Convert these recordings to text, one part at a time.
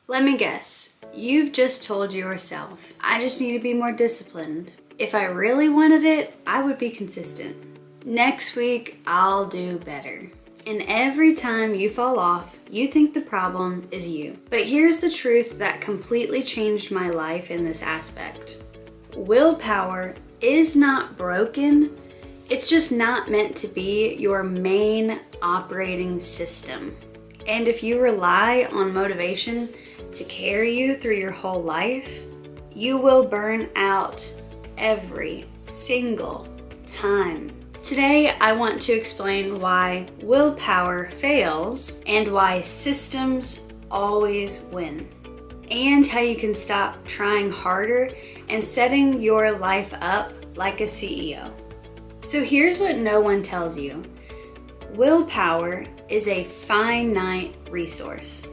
Let me guess, you've just told yourself, I just need to be more disciplined. If I really wanted it, I would be consistent. Next week, I'll do better. And every time you fall off, you think the problem is you. But here's the truth that completely changed my life in this aspect. Willpower is not broken. It's just not meant to be your main operating system. And if you rely on motivation to carry you through your whole life, you will burn out every single time. Today, I want to explain why willpower fails and why systems always win, and how you can stop trying harder and setting your life up like a CEO. So here's what no one tells you. Willpower is a finite resource.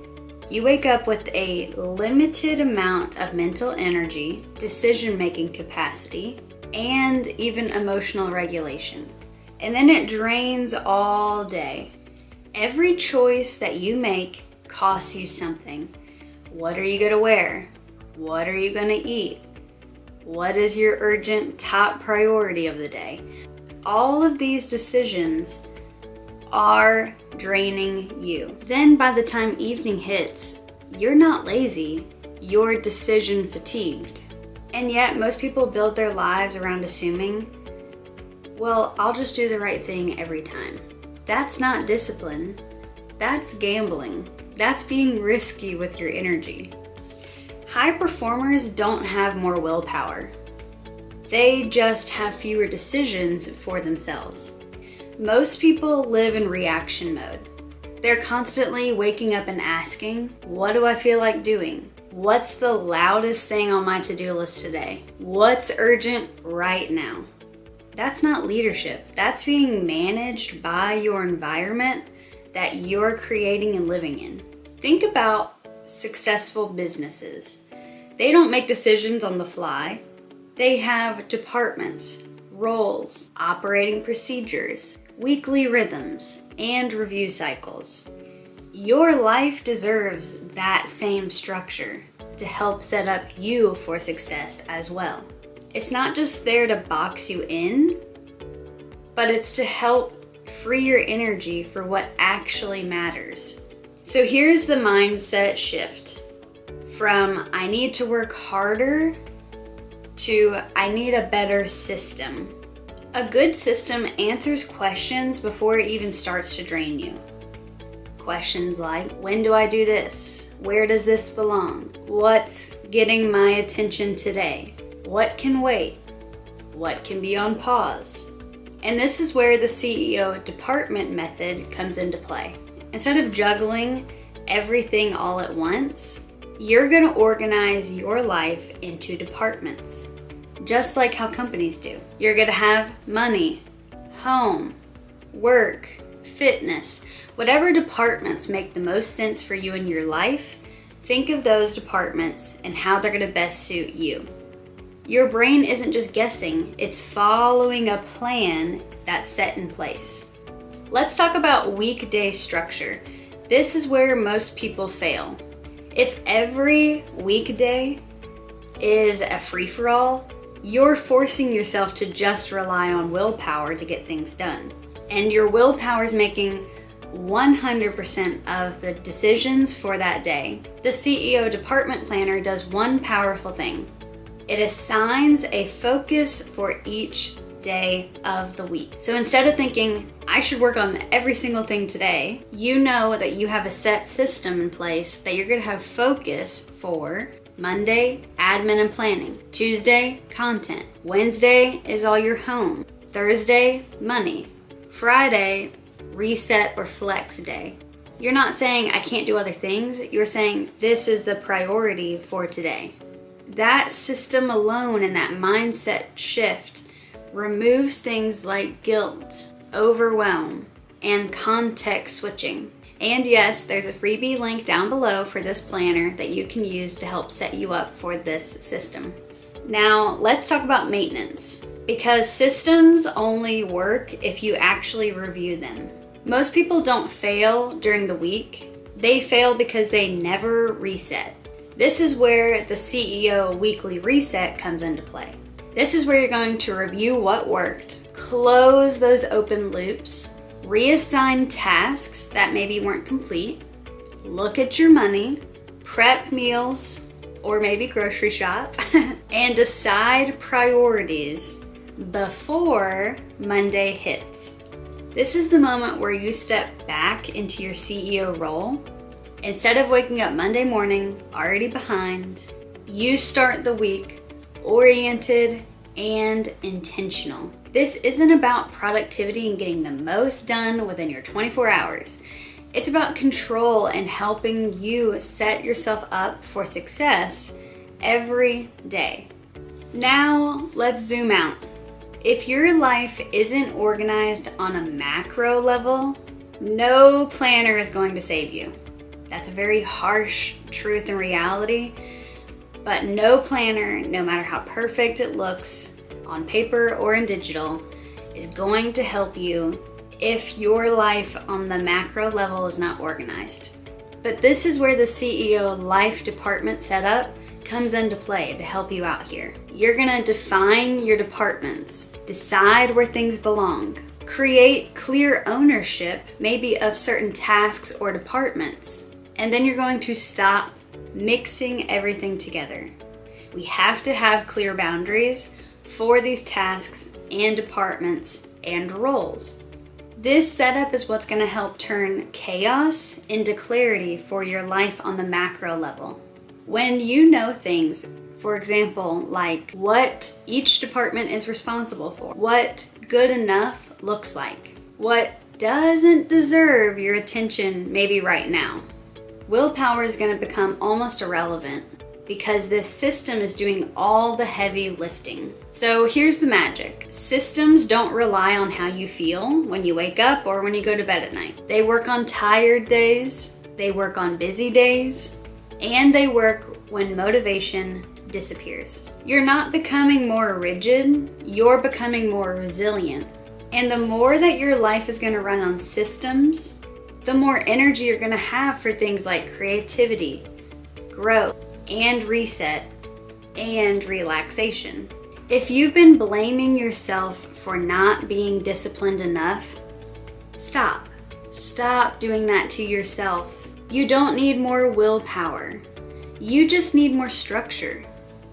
You wake up with a limited amount of mental energy, decision-making capacity, and even emotional regulation. And then it drains all day. Every choice that you make costs you something. What are you gonna wear? What are you gonna eat? What is your urgent top priority of the day? All of these decisions are draining you. Then by the time evening hits, you're not lazy, you're decision fatigued. And yet most people build their lives around assuming, well, I'll just do the right thing every time. That's not discipline, that's gambling. That's being risky with your energy. High performers don't have more willpower. They just have fewer decisions for themselves. Most people live in reaction mode. They're constantly waking up and asking, what do I feel like doing? What's the loudest thing on my to-do list today? What's urgent right now? That's not leadership. That's being managed by your environment that you're creating and living in. Think about successful businesses. They don't make decisions on the fly. They have departments, roles, operating procedures, weekly rhythms, and review cycles. Your life deserves that same structure to help set up you for success as well. It's not just there to box you in, but it's to help free your energy for what actually matters. So here's the mindset shift from I need to work harder to I need a better system. A good system answers questions before it even starts to drain you. Questions like, when do I do this? Where does this belong? What's getting my attention today? What can wait? What can be on pause? And this is where the CEO department method comes into play. Instead of juggling everything all at once, you're gonna organize your life into departments, just like how companies do. You're gonna have money, home, work, fitness, whatever departments make the most sense for you in your life, think of those departments and how they're gonna best suit you. Your brain isn't just guessing, it's following a plan that's set in place. Let's talk about weekday structure. This is where most people fail. If every weekday is a free-for-all, you're forcing yourself to just rely on willpower to get things done. And your willpower is making 100% of the decisions for that day. The CEO department planner does one powerful thing. It assigns a focus for each day of the week. So instead of thinking, I should work on every single thing today, you know that you have a set system in place that you're gonna have focus for Monday, admin and planning. Tuesday, content. Wednesday is all your home. Thursday, money. Friday, reset or flex day. You're not saying I can't do other things, you're saying this is the priority for today. That system alone and that mindset shift removes things like guilt, overwhelm, and context switching. And yes, there's a freebie link down below for this planner that you can use to help set you up for this system. Now, let's talk about maintenance, because systems only work if you actually review them. Most people don't fail during the week. They fail because they never reset. This is where the CEO weekly reset comes into play. This is where you're going to review what worked, close those open loops, reassign tasks that maybe weren't complete, look at your money, prep meals, or maybe grocery shop, and decide priorities before Monday hits. This is the moment where you step back into your CEO role. Instead of waking up Monday morning already behind, you start the week oriented and intentional. This isn't about productivity and getting the most done within your 24 hours. It's about control and helping you set yourself up for success every day. Now, let's zoom out. If your life isn't organized on a macro level, no planner is going to save you. That's a very harsh truth and reality, but no planner, no matter how perfect it looks on paper or in digital, is going to help you if your life on the macro level is not organized. But this is where the CEO life department setup comes into play to help you out here. You're gonna define your departments, decide where things belong, create clear ownership, maybe of certain tasks or departments, and then you're going to stop mixing everything together. We have to have clear boundaries for these tasks and departments and roles. This setup is what's going to help turn chaos into clarity for your life on the macro level. When you know things, for example, like what each department is responsible for, what good enough looks like, what doesn't deserve your attention maybe right now, willpower is going to become almost irrelevant because this system is doing all the heavy lifting. So here's the magic. Systems don't rely on how you feel when you wake up or when you go to bed at night. They work on tired days, they work on busy days, and they work when motivation disappears. You're not becoming more rigid, you're becoming more resilient. And the more that your life is going to run on systems, the more energy you're going to have for things like creativity, growth, and reset, and relaxation. If you've been blaming yourself for not being disciplined enough, stop. Stop doing that to yourself. You don't need more willpower. You just need more structure.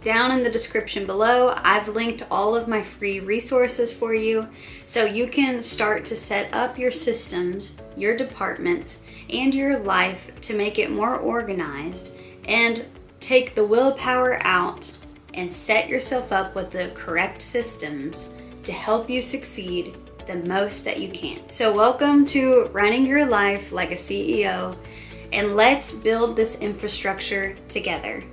Down in the description below, I've linked all of my free resources for you so you can start to set up your systems, your departments, and your life to make it more organized and take the willpower out and set yourself up with the correct systems to help you succeed the most that you can. So welcome to running your life like a CEO, and let's build this infrastructure together.